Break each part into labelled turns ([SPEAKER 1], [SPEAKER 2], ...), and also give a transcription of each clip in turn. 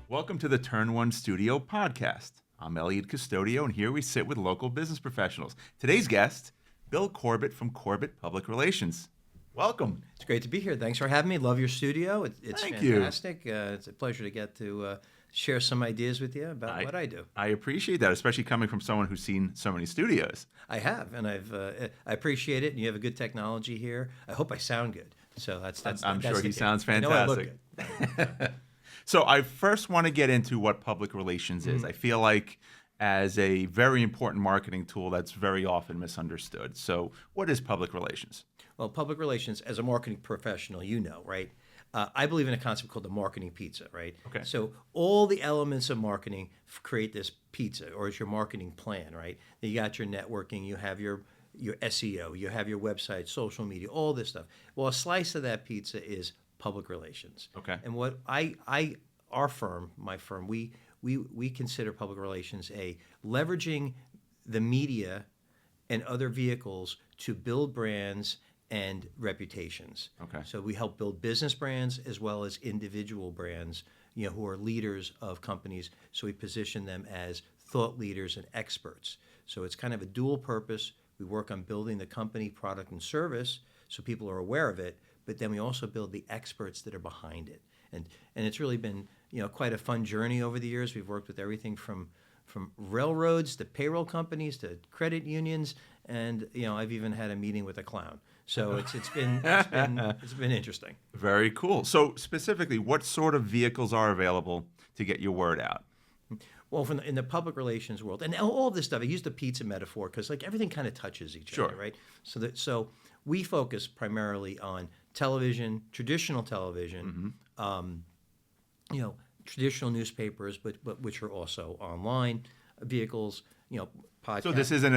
[SPEAKER 1] Welcome to the Turn One Studio podcast. I'm Eliud Custodio, and here we sit with local business professionals. Today's guest, Bill Corbett from Corbett Public Relations. Welcome.
[SPEAKER 2] It's great to be here. Thanks for having me. Love your studio. It's
[SPEAKER 1] Thank
[SPEAKER 2] fantastic. It's a pleasure to get to share some ideas with you about what I do.
[SPEAKER 1] I appreciate that, especially coming from someone who's seen so many studios.
[SPEAKER 2] I have, and I appreciate it. And you have a good technology here. I hope I sound good. So
[SPEAKER 1] I'm sure he sounds
[SPEAKER 2] I know I look
[SPEAKER 1] fantastic.
[SPEAKER 2] good.
[SPEAKER 1] So I first want to get into what public relations is. I feel like as a very important marketing tool that's very often misunderstood. So what is public relations?
[SPEAKER 2] Well, public relations, as a marketing professional, you know, right? I believe in a concept called the marketing pizza, right?
[SPEAKER 1] Okay.
[SPEAKER 2] So all the elements of marketing create this pizza, or it's your marketing plan, right? You got your networking, you have your SEO, you have your website, social media, all this stuff. Well, a slice of that pizza is public relations.
[SPEAKER 1] Okay.
[SPEAKER 2] And what our firm, my firm, we consider public relations leveraging the media and other vehicles to build brands and reputations.
[SPEAKER 1] Okay.
[SPEAKER 2] So we help build business brands as well as individual brands, who are leaders of companies. So we position them as thought leaders and experts. So it's kind of a dual purpose. We work on building the company, product, and service so people are aware of it, but then we also build the experts that are behind it. And it's really been, quite a fun journey over the years. We've worked with everything from railroads to payroll companies to credit unions, and I've even had a meeting with a clown. So it's been interesting.
[SPEAKER 1] Very cool. So specifically, what sort of vehicles are available to get your word out?
[SPEAKER 2] Well, in the public relations world, and all of this stuff, I use the pizza metaphor because everything kind of touches each other, right? So we focus primarily on television, traditional television, traditional newspapers, but which are also online vehicles, podcasts.
[SPEAKER 1] So this isn't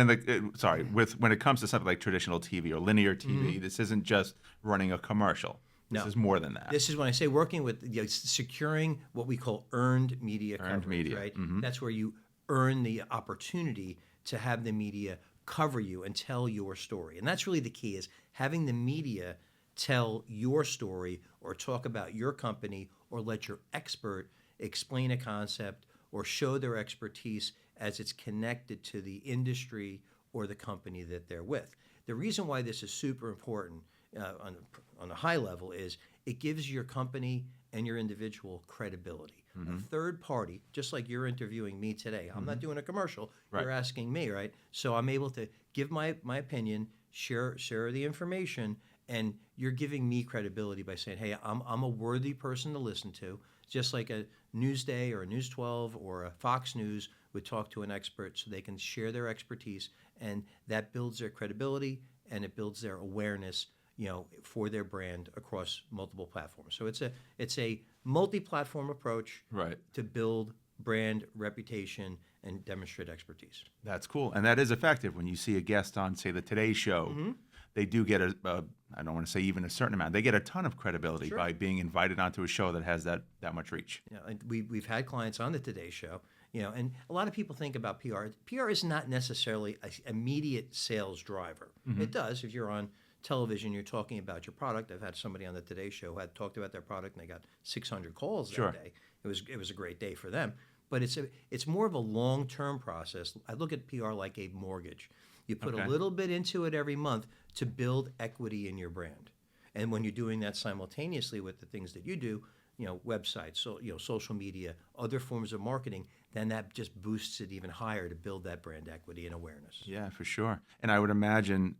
[SPEAKER 1] when it comes to something like traditional TV or linear TV, this isn't just running a commercial. This is more than that.
[SPEAKER 2] This is when I say working with securing what we call earned media coverage, right? That's where you earn the opportunity to have the media cover you and tell your story. And that's really the key, is having the media tell your story or talk about your company or let your expert explain a concept or show their expertise as it's connected to the industry or the company that they're with. The reason why this is super important on a high level is it gives your company and your individual credibility. A third party, just like you're interviewing me today, I'm not doing a commercial,
[SPEAKER 1] Right.
[SPEAKER 2] You're asking me, right? So I'm able to give my opinion, share the information, and you're giving me credibility by saying, hey, I'm a worthy person to listen to, just like a Newsday or a News 12 or a Fox News would talk to an expert so they can share their expertise, and that builds their credibility and it builds their awareness, for their brand across multiple platforms. So it's a multi-platform approach,
[SPEAKER 1] Right.
[SPEAKER 2] to build brand reputation and demonstrate expertise.
[SPEAKER 1] That's cool. And that is effective. When you see a guest on, say, the Today Show, they do get I don't want to say even a certain amount, they get a ton of credibility by being invited onto a show that has that much reach.
[SPEAKER 2] And we've had clients on the Today Show, and a lot of people think about PR. PR is not necessarily an immediate sales driver. It does if you're on television, you're talking about your product. I've had somebody on the Today Show who had talked about their product, and they got 600 calls that day. It was a great day for them. But it's more of a long-term process. I look at PR like a mortgage. You put a little bit into it every month to build equity in your brand. And when you're doing that simultaneously with the things that you do, websites, social media, other forms of marketing, then that just boosts it even higher to build that brand equity and awareness.
[SPEAKER 1] Yeah, for sure. And I would imagine,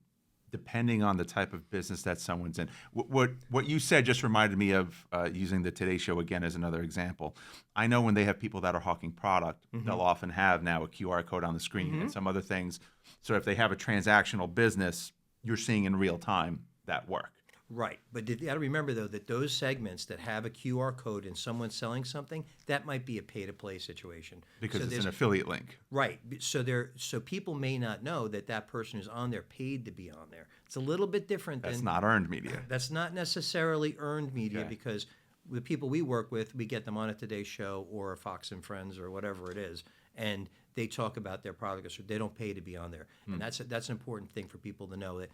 [SPEAKER 1] depending on the type of business that someone's in. What you said just reminded me of using the Today Show again as another example. I know when they have people that are hawking product, they'll often have now a QR code on the screen and some other things. So if they have a transactional business, you're seeing in real time that work.
[SPEAKER 2] Right. But you got to remember, though, that those segments that have a QR code and someone's selling something, that might be a pay-to-play situation.
[SPEAKER 1] Because it's an affiliate link.
[SPEAKER 2] Right. So people may not know that person who's on there paid to be on there. It's a little bit different.
[SPEAKER 1] That's not earned media.
[SPEAKER 2] That's not necessarily earned media, because the people we work with, we get them on a Today Show or a Fox and Friends or whatever it is, and they talk about their product, so they don't pay to be on there. And that's an important thing for people to know, that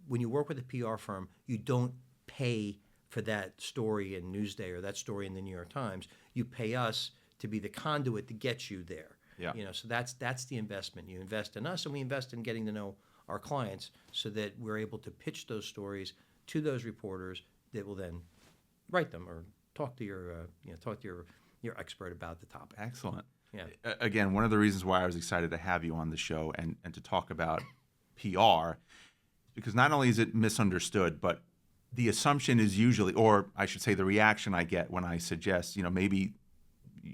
[SPEAKER 2] when you work with a PR firm, you don't pay for that story in Newsday or that story in the New York Times. You pay us to be the conduit to get you there.
[SPEAKER 1] Yeah.
[SPEAKER 2] So that's the investment. You invest in us, and we invest in getting to know our clients so that we're able to pitch those stories to those reporters that will then write them or talk to your expert about the topic.
[SPEAKER 1] Excellent.
[SPEAKER 2] Yeah.
[SPEAKER 1] Again, one of the reasons why I was excited to have you on the show and to talk about PR, because not only is it misunderstood, but the assumption is usually, or I should say the reaction I get when I suggest, maybe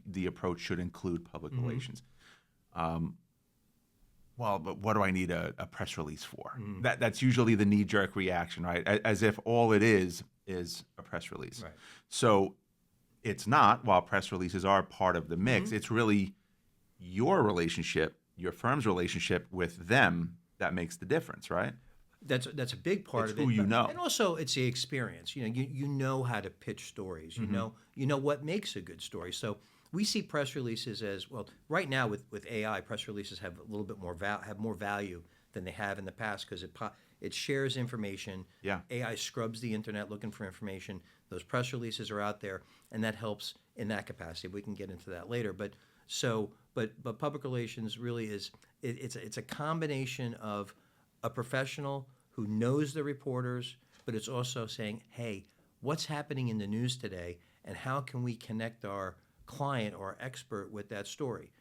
[SPEAKER 1] the approach should include public relations. Well, but what do I need a press release for? That's usually the knee-jerk reaction, right? As if all it is a press release.
[SPEAKER 2] Right.
[SPEAKER 1] So it's not, while press releases are part of the mix, it's really your relationship, your firm's relationship with them that makes the difference, right?
[SPEAKER 2] That's a big part of it.
[SPEAKER 1] Who you know.
[SPEAKER 2] And also it's the experience. You know how to pitch stories. You know what makes a good story. So we see press releases as, well, right now with AI, press releases have a little bit more value than they have in the past because it shares information.
[SPEAKER 1] Yeah.
[SPEAKER 2] AI scrubs the internet looking for information. Those press releases are out there, and that helps in that capacity. We can get into that later. But public relations really is it's a combination of a professional who knows the reporters, but it's also saying, hey, what's happening in the news today, and how can we connect our client or expert with that story?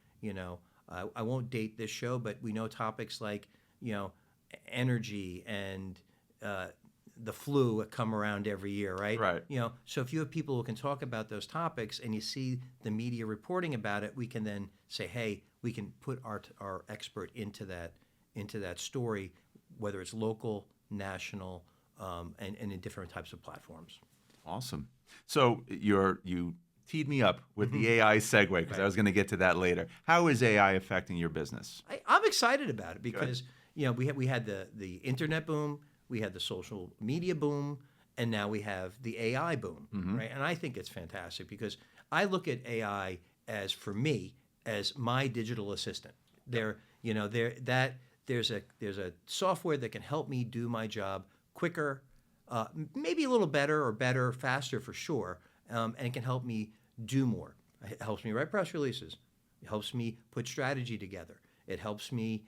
[SPEAKER 2] I won't date this show, but we know topics like energy and the flu that come around every year, right?
[SPEAKER 1] Right.
[SPEAKER 2] So if you have people who can talk about those topics and you see the media reporting about it, we can then say, hey, we can put our expert into that story, whether it's local, national, and in different types of platforms.
[SPEAKER 1] Awesome. So you teed me up with the AI segue because I was going to get to that later. How is AI affecting your business?
[SPEAKER 2] I'm excited about it because we had the internet boom, we had the social media boom, and now we have the AI boom, right? And I think it's fantastic because I look at AI as my digital assistant. There's a software that can help me do my job quicker, maybe a little better, faster for sure, and it can help me do more. It helps me write press releases. It helps me put strategy together. It helps me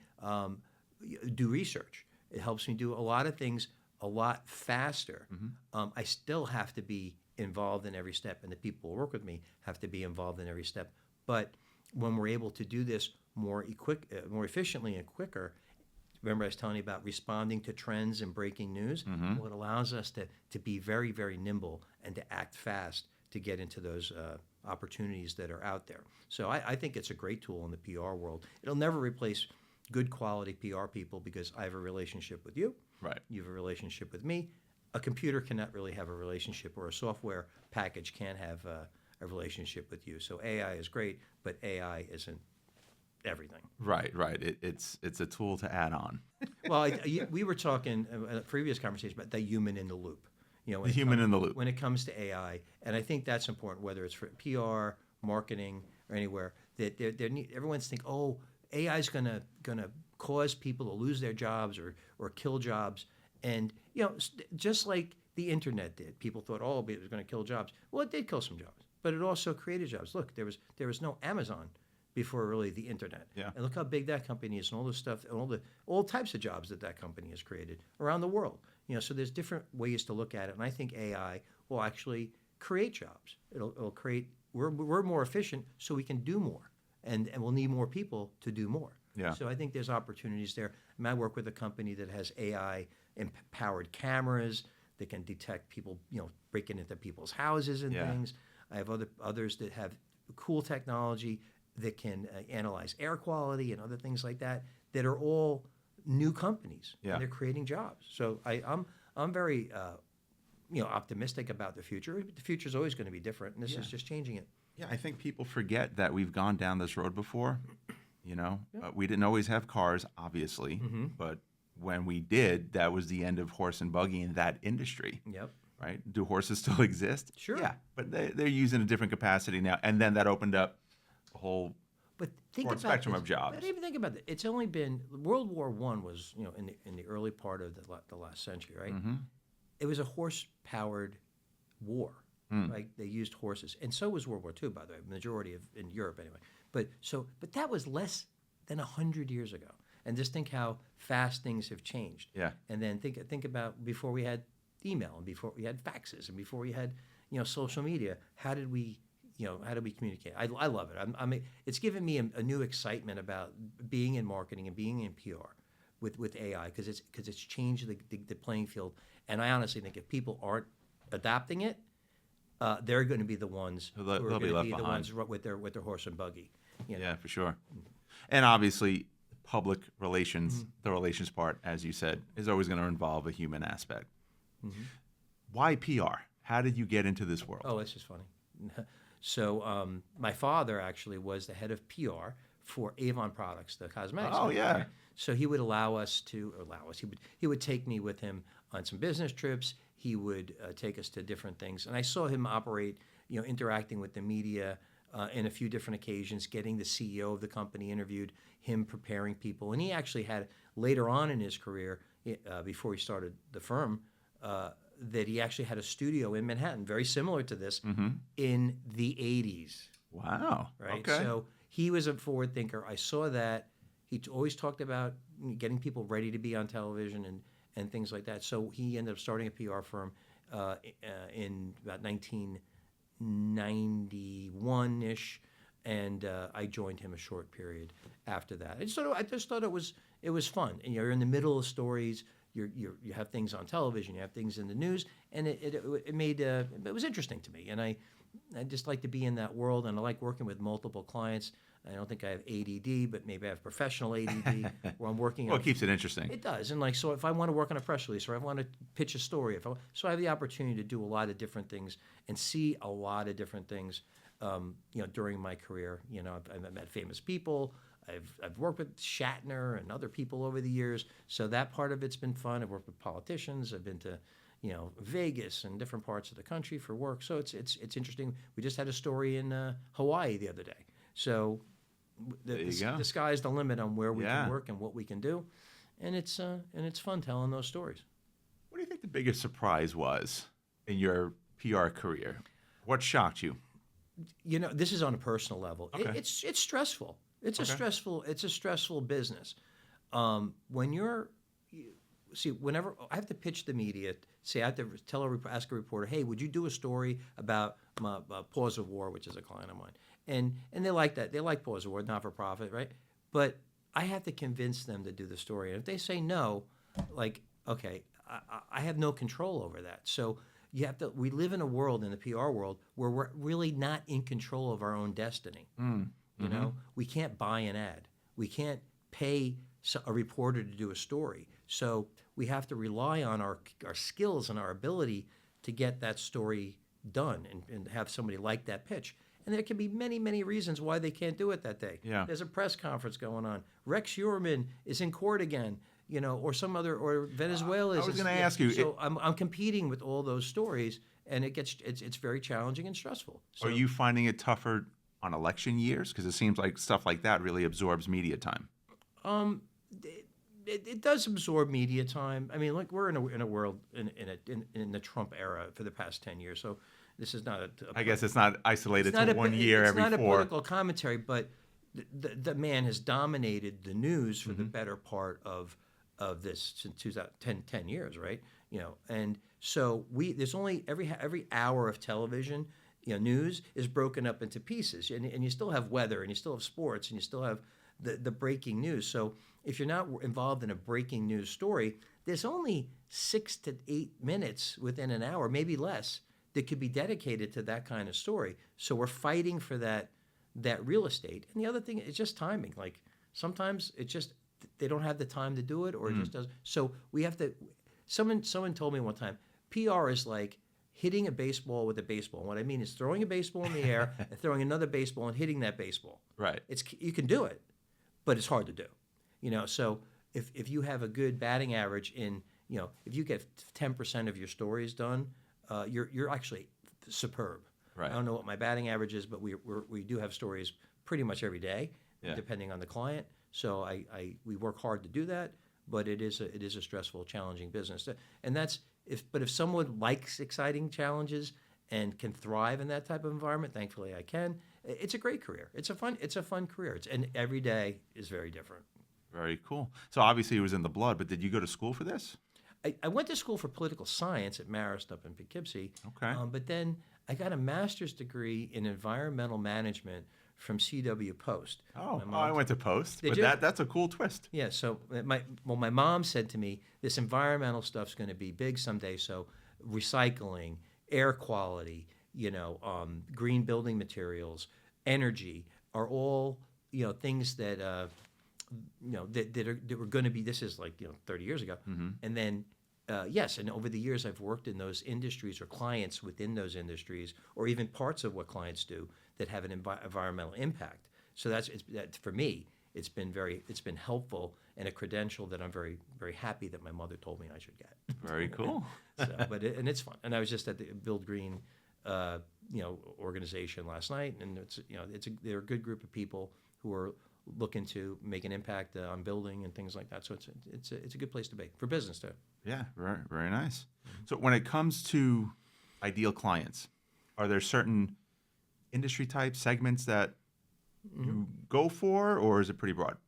[SPEAKER 2] do research. It helps me do a lot of things a lot faster. I still have to be involved in every step, and the people who work with me have to be involved in every step. But when we're able to do this more efficiently and quicker, remember I was telling you about responding to trends and breaking news? Well, it allows us to be very, very nimble and to act fast to get into those opportunities that are out there. So I think it's a great tool in the PR world. It'll never replace good quality PR people because I have a relationship with you.
[SPEAKER 1] Right.
[SPEAKER 2] You have a relationship with me. A computer cannot really have a relationship, or a software package can't have a relationship with you. So AI is great, but AI isn't everything.
[SPEAKER 1] Right. It's a tool to add on.
[SPEAKER 2] Well, we were talking in a previous conversation about the human in the loop.
[SPEAKER 1] The human in the loop.
[SPEAKER 2] When it comes to AI, and I think that's important, whether it's for PR, marketing, or anywhere, that everyone's thinking, oh, AI is gonna cause people to lose their jobs or kill jobs, and just like the internet did, people thought, oh, it was going to kill jobs. Well, it did kill some jobs, but it also created jobs. Look, there was no Amazon before really the internet.
[SPEAKER 1] Yeah.
[SPEAKER 2] And look how big that company is, and all the stuff, and all types of jobs that company has created around the world. So there's different ways to look at it, and I think AI will actually create jobs. It'll create. We're more efficient, so we can do more, and we'll need more people to do more.
[SPEAKER 1] Yeah.
[SPEAKER 2] So I think there's opportunities there. I work with a company that has AI empowered cameras that can detect people, breaking into people's houses and things. I have others that have cool technology that can analyze air quality and other things like that are all new companies.
[SPEAKER 1] Yeah.
[SPEAKER 2] And they're creating jobs. So I'm very optimistic about the future. The future is always going to be different, and this is just changing it.
[SPEAKER 1] Yeah, I think people forget that we've gone down this road before. We didn't always have cars, obviously, but when we did, that was the end of horse and buggy in that industry.
[SPEAKER 2] Yep.
[SPEAKER 1] Right? Do horses still exist?
[SPEAKER 2] Sure.
[SPEAKER 1] Yeah, but they're used in a different capacity now, and then that opened up a whole spectrum of jobs.
[SPEAKER 2] But even think about it. It's only been World War I was in the early part of the last century, right? It was a horse-powered war. Right? They used horses, and so was World War II, by the way. Majority of in Europe, anyway. But that was less than 100 years ago. And just think how fast things have changed.
[SPEAKER 1] Yeah.
[SPEAKER 2] And then think about before we had email, and before we had faxes, and before we had social media. How did we communicate? I love it. It's given me a new excitement about being in marketing and being in PR with AI because it's changed the playing field. And I honestly think if people aren't adapting it, they're going to be the ones who are going to be the ones with their horse and buggy.
[SPEAKER 1] Yeah, for sure. And obviously, public relations, the relations part, as you said, is always going to involve a human aspect. Why PR? How did you get into this world?
[SPEAKER 2] Oh, that's just funny. So my father actually was the head of PR for Avon Products, the cosmetics.
[SPEAKER 1] Oh,
[SPEAKER 2] company,
[SPEAKER 1] yeah.
[SPEAKER 2] right? So he would he would take me with him on some business trips. He would take us to different things. And I saw him operate, interacting with the media in a few different occasions, getting the CEO of the company interviewed, him preparing people. And he actually had, later on in his career, before he started the firm, that he actually had a studio in Manhattan, very similar to this, in the 80s.
[SPEAKER 1] Wow.
[SPEAKER 2] Right?
[SPEAKER 1] Okay.
[SPEAKER 2] So he was a forward thinker. I saw that. He always talked about getting people ready to be on television and things like that. So he ended up starting a PR firm in about 1991-ish, and I joined him a short period after that. I just thought it was fun. And you're in the middle of stories. You have things on television. You have things in the news, and it was interesting to me. And I just like to be in that world, and I like working with multiple clients. I don't think I have ADD, but maybe I have professional ADD where I'm working.
[SPEAKER 1] Well, it keeps it interesting.
[SPEAKER 2] It does, and so if I want to work on a press release or I want to pitch a story, so I have the opportunity to do a lot of different things and see a lot of different things, during my career. I've met famous people. I've worked with Shatner and other people over the years, so that part of it's been fun. I've worked with politicians. I've been to Vegas and different parts of the country for work. So it's interesting. We just had a story in Hawaii the other day. So the sky's the limit on where we can work and what we can do, and it's fun telling those stories.
[SPEAKER 1] What do you think the biggest surprise was in your PR career? What shocked you?
[SPEAKER 2] This is on a personal level.
[SPEAKER 1] Okay.
[SPEAKER 2] It's stressful. It's a stressful business. Whenever I have to pitch the media, say I have to ask a reporter, hey, would you do a story about Paws of War, which is a client of mine, and they like that. They like Paws of War, not for profit, right? But I have to convince them to do the story, and if they say no, okay, I have no control over that. So we live in a world, in the PR world, where we're really not in control of our own destiny. We can't buy an ad. We can't pay a reporter to do a story. So we have to rely on our skills and our ability to get that story done and have somebody like that pitch. And there can be many, many reasons why they can't do it that day.
[SPEAKER 1] Yeah.
[SPEAKER 2] There's a press conference going on. Rex Heuermann is in court again, or or Venezuela is.
[SPEAKER 1] I was going to ask you.
[SPEAKER 2] So I'm competing with all those stories, and it's very challenging and stressful. So,
[SPEAKER 1] are you finding it tougher on election years? Because it seems like stuff like that really absorbs media time.
[SPEAKER 2] It does absorb media time. I mean, we're in a world in the Trump era for the past 10 years. So this is not
[SPEAKER 1] I guess it's not isolated to 1 year every 4.
[SPEAKER 2] It's not a political commentary, but the man has dominated the news for the better part of this since 10 years, right? And so there's only every hour of television, news is broken up into pieces, and you still have weather, and you still have sports, and you still have the breaking news. So if you're not involved in a breaking news story, there's only 6 to 8 minutes within an hour, maybe less, that could be dedicated to that kind of story. So we're fighting for that real estate. And the other thing is just timing. Like sometimes it's just they don't have the time to do it, or it just doesn't. So we have to. Someone told me one time, PR is like hitting a baseball with a baseball. And what I mean is throwing a baseball in the air and throwing another baseball and hitting that baseball.
[SPEAKER 1] Right.
[SPEAKER 2] You can do it, but it's hard to do. So if you have a good batting average if you get 10% of your stories done, you're actually superb.
[SPEAKER 1] Right.
[SPEAKER 2] I don't know what my batting average is, but we do have stories pretty much every day, depending on the client. So we work hard to do that, but it is a stressful, challenging business. And if someone likes exciting challenges and can thrive in that type of environment, thankfully I can. It's a great career. It's a fun career. And every day is very different.
[SPEAKER 1] Very cool. So obviously it was in the blood, but did you go to school for this?
[SPEAKER 2] I went to school for political science at Marist up in Poughkeepsie.
[SPEAKER 1] Okay.
[SPEAKER 2] But then I got a master's degree in environmental management from C.W. Post.
[SPEAKER 1] I went to Post,
[SPEAKER 2] Did
[SPEAKER 1] but
[SPEAKER 2] you?
[SPEAKER 1] that's a cool twist.
[SPEAKER 2] Yeah, so my mom said to me, this environmental stuff's going to be big someday. So recycling, air quality, green building materials, energy are all things that that were going to be. This is 30 years ago, and then. Yes, and over the years I've worked in those industries or clients within those industries, or even parts of what clients do that have an environmental impact. So that for me, it's been helpful and a credential that I'm very, very happy that my mother told me I should get.
[SPEAKER 1] Very cool.
[SPEAKER 2] And it's fun. And I was just at the Build Green, organization last night, and they're a good group of people who are looking to make an impact on building and things like that. So it's a good place to be for business too.
[SPEAKER 1] Yeah, very, very nice. So when it comes to ideal clients, are there certain industry types, segments that you go for, or is it pretty broad?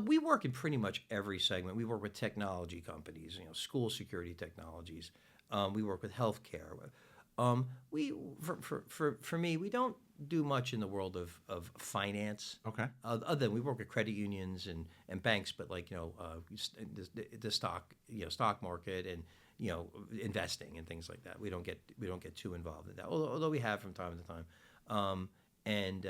[SPEAKER 2] We work in pretty much every segment. We work with technology companies, school security technologies. We work with healthcare. For me, we don't do much in the world of finance.
[SPEAKER 1] Okay.
[SPEAKER 2] Other than we work with credit unions and banks, but the stock market and investing and things like that. We don't get too involved in that. Although we have from time to time, and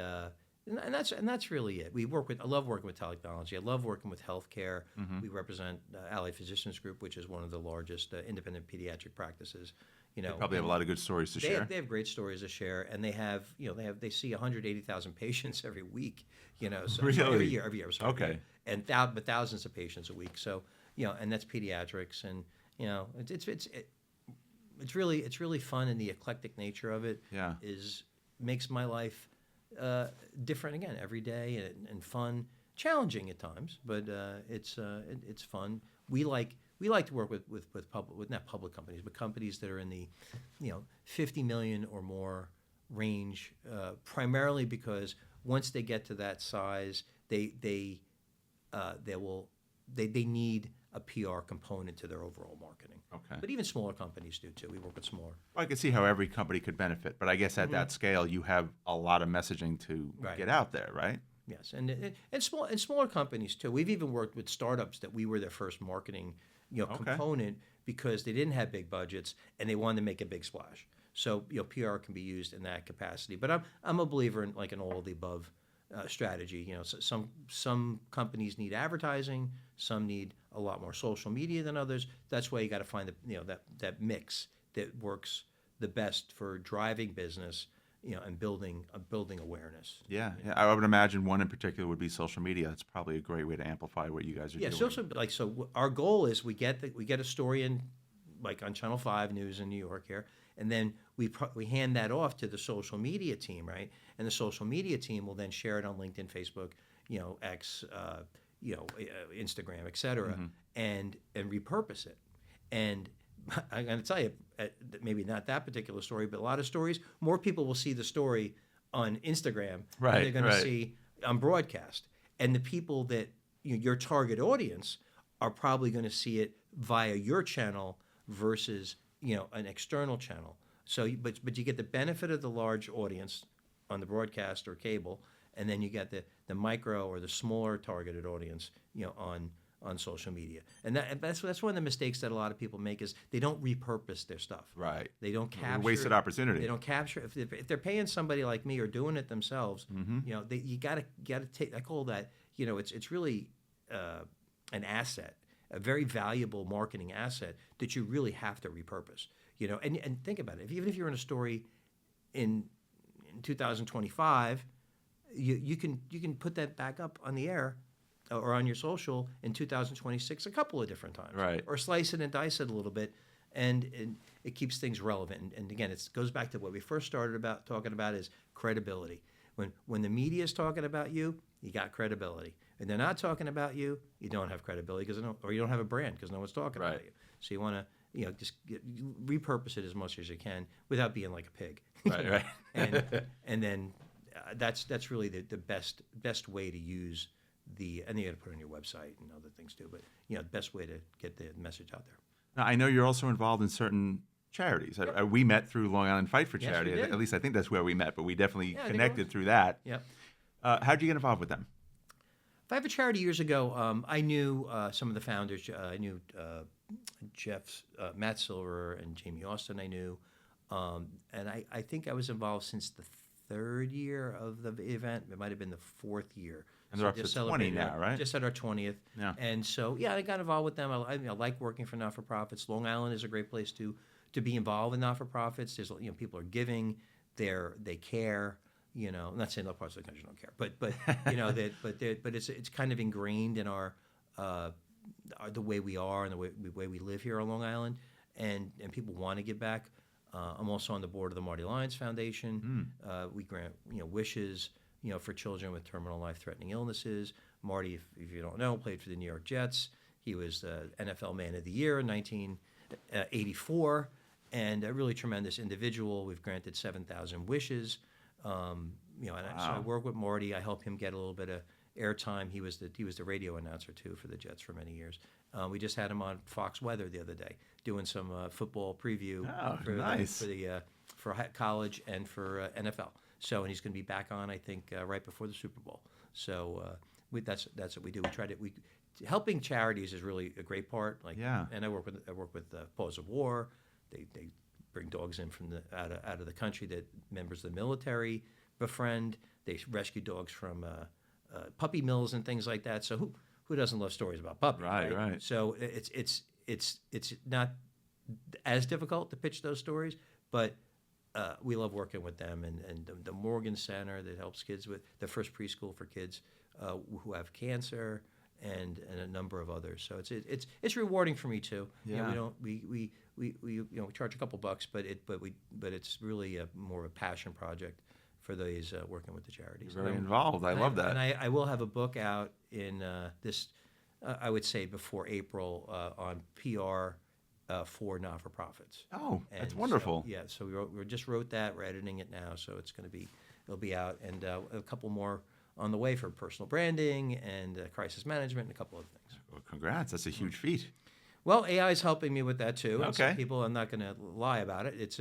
[SPEAKER 2] that's really it. I love working with technology. I love working with healthcare. We represent Allied Physicians Group, which is one of the largest independent pediatric practices.
[SPEAKER 1] They probably have a lot of good stories to share.
[SPEAKER 2] They have great stories to share, and they see 180,000 patients every week. So
[SPEAKER 1] really?
[SPEAKER 2] every year. Sorry,
[SPEAKER 1] okay.
[SPEAKER 2] And thousands of patients a week. So and that's pediatrics, and it's really fun, and the eclectic nature of it makes my life different again every day and fun, challenging at times, but it's fun. We like to work with not public companies, but companies that are in the 50 million or more range, primarily because once they get to that size, they need a PR component to their overall marketing.
[SPEAKER 1] Okay.
[SPEAKER 2] But even smaller companies do too. We work with smaller.
[SPEAKER 1] I can see how every company could benefit, but I guess at that scale, you have a lot of messaging to get out there, right?
[SPEAKER 2] Yes, and smaller companies too. We've even worked with startups that we were their first marketing component because they didn't have big budgets and they wanted to make a big splash. So PR can be used in that capacity. But I'm a believer in an all of the above strategy. So some companies need advertising, some need a lot more social media than others. That's why you got to find that mix that works the best for driving business. And building awareness.
[SPEAKER 1] Yeah. I would imagine one in particular would be social media. It's probably a great way to amplify what you guys are doing.
[SPEAKER 2] Yeah, social so our goal is we get a story in on Channel 5 News in New York here, and then we hand that off to the social media team, right? And the social media team will then share it on LinkedIn, Facebook, X, Instagram, et cetera, and repurpose it. And I'm going to tell you, maybe not that particular story, but a lot of stories, more people will see the story on Instagram than they're going to see on broadcast. And the people that, your target audience, are probably going to see it via your channel versus, an external channel. So, but you get the benefit of the large audience on the broadcast or cable, and then you get the micro or the smaller targeted audience, on social media. And that's one of the mistakes that a lot of people make is they don't repurpose their stuff.
[SPEAKER 1] Right.
[SPEAKER 2] They don't capture
[SPEAKER 1] wasted opportunity.
[SPEAKER 2] They don't capture if they're paying somebody like me or doing it themselves. You gotta take. I call that. It's really an asset, a very valuable marketing asset that you really have to repurpose. And think about it. Even if you're in a story in 2025, you can put that back up on the air or on your social in 2026 a couple of different times.
[SPEAKER 1] Right.
[SPEAKER 2] Or slice it and dice it a little bit, and it keeps things relevant. And again, it goes back to what we first started talking about is credibility. When the media is talking about you, you got credibility. And they're not talking about you, you don't have credibility or you don't have a brand because no one's talking about you. So you want to just repurpose it as much as you can without being like a pig.
[SPEAKER 1] Right.
[SPEAKER 2] And then that's really the best way to use and you got to put it on your website and other things too. But the best way to get the message out there.
[SPEAKER 1] Now, I know you're also involved in certain charities.
[SPEAKER 2] Yep.
[SPEAKER 1] We met through Long Island Fight for
[SPEAKER 2] Yes,
[SPEAKER 1] Charity.
[SPEAKER 2] we did.
[SPEAKER 1] At least I think that's where we met, but we definitely
[SPEAKER 2] I think it
[SPEAKER 1] connected
[SPEAKER 2] was.
[SPEAKER 1] through that.
[SPEAKER 2] Yep.
[SPEAKER 1] How'd you get involved with them?
[SPEAKER 2] Fight for Charity years ago, I knew some of the founders. I knew Matt Silver and Jamie Austin. I knew, and I think I was involved since the third year of the event. It might have been the fourth year.
[SPEAKER 1] And they're up to 20 now, right?
[SPEAKER 2] Just at our 20th.
[SPEAKER 1] Yeah.
[SPEAKER 2] And so, I got involved with them. I like working for not-for-profits. Long Island is a great place to be involved in not-for-profits. There's people are giving, they care. I'm not saying other parts of the country don't care, but it's kind of ingrained in our the way we are and the way we live here on Long Island, and people want to give back. I'm also on the board of the Marty Lyons Foundation. We grant wishes for children with terminal life-threatening illnesses. Marty, if you don't know, played for the New York Jets. He was the NFL Man of the Year in 1984, and a really tremendous individual. We've granted 7,000 wishes. So I work with Marty. I help him get a little bit of airtime. He was the radio announcer too for the Jets for many years. We just had him on Fox Weather the other day doing some football preview for college and for NFL. So, and he's going to be back on, I think, right before the Super Bowl. So that's what we do. Helping charities is really a great part. And I work with Paws of War. They bring dogs in from out of the country that members of the military befriend. They rescue dogs from puppy mills and things like that. So who doesn't love stories about puppies?
[SPEAKER 1] Right.
[SPEAKER 2] So it's not as difficult to pitch those stories, but we love working with them, and the Morgan Center that helps kids with the first preschool for kids who have cancer, and a number of others. So it's rewarding for me too.
[SPEAKER 1] Yeah.
[SPEAKER 2] We charge a couple bucks, but it's really more of a passion project for those working with the charities.
[SPEAKER 1] You're very involved. I love that.
[SPEAKER 2] And I will have a book out in this, I would say before April, on PR for not-for-profits.
[SPEAKER 1] Oh, that's wonderful.
[SPEAKER 2] So we just wrote that. We're editing it now, so it'll be out, and a couple more on the way for personal branding and crisis management and a couple of things.
[SPEAKER 1] Well, congrats. That's a huge feat.
[SPEAKER 2] Well, AI is helping me with that too. And
[SPEAKER 1] Okay.
[SPEAKER 2] some people, I'm not going to lie about it. It's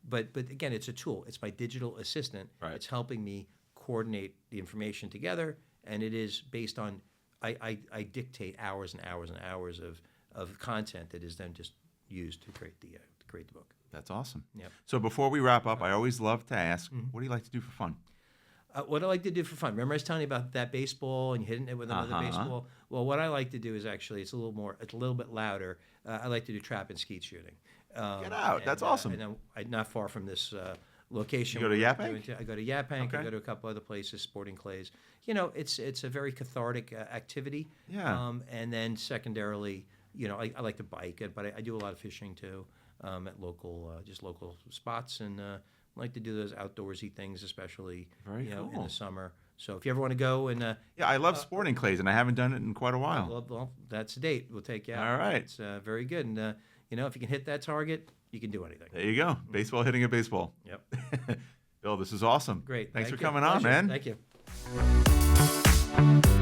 [SPEAKER 2] but again, it's a tool. It's my digital assistant.
[SPEAKER 1] Right.
[SPEAKER 2] It's helping me coordinate the information together, and it is based on I dictate hours and hours and hours of content that is then just used to create the book.
[SPEAKER 1] That's awesome.
[SPEAKER 2] Yep.
[SPEAKER 1] So before we wrap up, I always love to ask, what do you like to do for fun?
[SPEAKER 2] What I like to do for fun. Remember I was telling you about that baseball and hitting it with another baseball? Well, what I like to do is actually, it's a little bit louder. I like to do trap and skeet shooting.
[SPEAKER 1] Get out. That's awesome.
[SPEAKER 2] And I'm not far from this location.
[SPEAKER 1] You go to Yaphank?
[SPEAKER 2] I go to Yaphank.
[SPEAKER 1] Okay.
[SPEAKER 2] I go to a couple other places, Sporting Clays. It's a very cathartic activity.
[SPEAKER 1] Yeah.
[SPEAKER 2] And then secondarily, I like to bike, but I do a lot of fishing too at local spots, and I like to do those outdoorsy things, especially
[SPEAKER 1] Very
[SPEAKER 2] in
[SPEAKER 1] cool.
[SPEAKER 2] the summer. So if you ever want to go and
[SPEAKER 1] Yeah, I love Sporting Clays, and I haven't done it in quite a while.
[SPEAKER 2] well, that's a date. We'll take you out.
[SPEAKER 1] All right.
[SPEAKER 2] It's very good, and if you can hit that target, you can do anything.
[SPEAKER 1] There you go. Baseball hitting a baseball.
[SPEAKER 2] Yep.
[SPEAKER 1] Bill, this is awesome.
[SPEAKER 2] Great.
[SPEAKER 1] Thanks for
[SPEAKER 2] Thank you.
[SPEAKER 1] coming on,
[SPEAKER 2] Pleasure.
[SPEAKER 1] man.
[SPEAKER 2] Thank you.